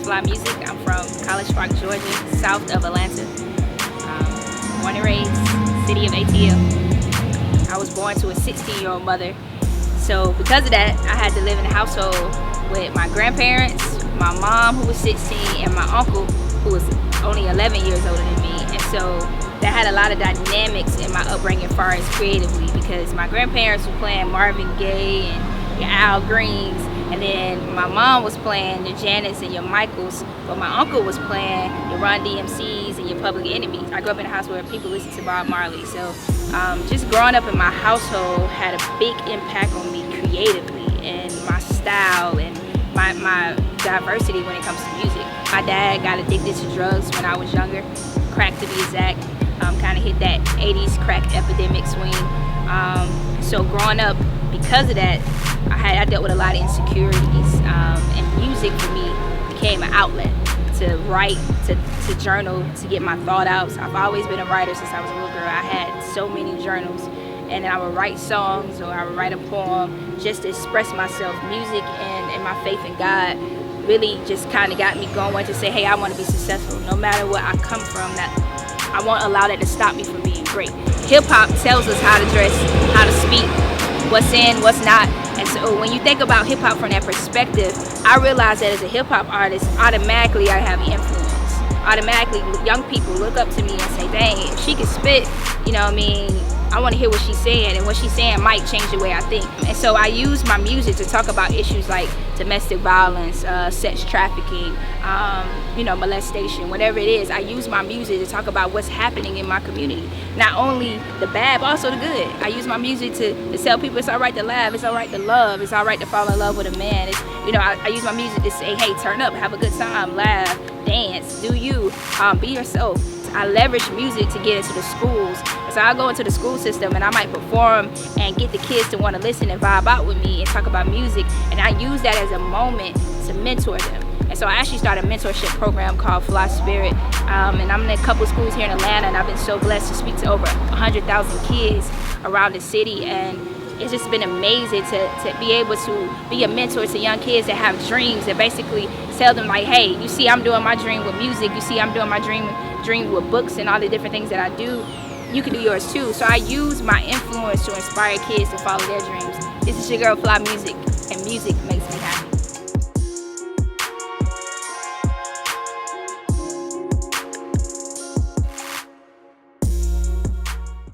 Fly Music. I'm from College Park, Georgia, south of Atlanta. Born and raised, city of ATL. I was born to a 16-year-old mother. So because of that, I had to live in a household with my grandparents, my mom who was 16, and my uncle who was only 11 years older than me. And so that had a lot of dynamics in my upbringing as far as creatively, because my grandparents were playing Marvin Gaye and your Al Greens, and then my mom was playing your Janets and your Michaels, but my uncle was playing your Run DMCs and your Public Enemy. I grew up in a house where people listened to Bob Marley, so just growing up in my household had a big impact on me creatively and my style and my diversity when it comes to music. My dad got addicted to drugs when I was younger, crack to be exact. Kind of hit that 80s crack epidemic swing. So growing up, because of that, I dealt with a lot of insecurities, and music for me became an outlet to write, to journal, to get my thought out. I've always been a writer since I was a little girl. I had so many journals, and I would write songs or I would write a poem just to express myself. Music and my faith in God really just kind of got me going to say, hey, I want to be successful no matter where I come from. That I won't allow that to stop me from being great. Hip hop tells us how to dress, how to speak, what's in, what's not. And so when you think about hip hop from that perspective, I realize that as a hip hop artist, automatically I have influence. Automatically young people look up to me and say, dang, if she can spit, you know what I mean, I want to hear what she's saying, and what she's saying might change the way I think. And so I use my music to talk about issues like domestic violence, sex trafficking, molestation, whatever it is. I use my music to talk about what's happening in my community. Not only the bad, but also the good. I use my music to tell people it's all right to laugh, it's all right to love, it's all right to fall in love with a man. I use my music to say, hey, turn up, have a good time, laugh, dance, do you, be yourself. I leverage music to get into the schools. So I go into the school system and I might perform and get the kids to want to listen and vibe out with me and talk about music. And I use that as a moment to mentor them. And so I actually started a mentorship program called Fly Spirit. And I'm in a couple of schools here in Atlanta, and I've been so blessed to speak to over 100,000 kids around the city. And it's just been amazing to be able to be a mentor to young kids that have dreams, and basically tell them like, hey, you see I'm doing my dream with music, you see I'm doing my dream with books and all the different things that I do, you can do yours too. So I use my influence to inspire kids to follow their dreams. This is your girl Fly Musiq, and music makes me happy.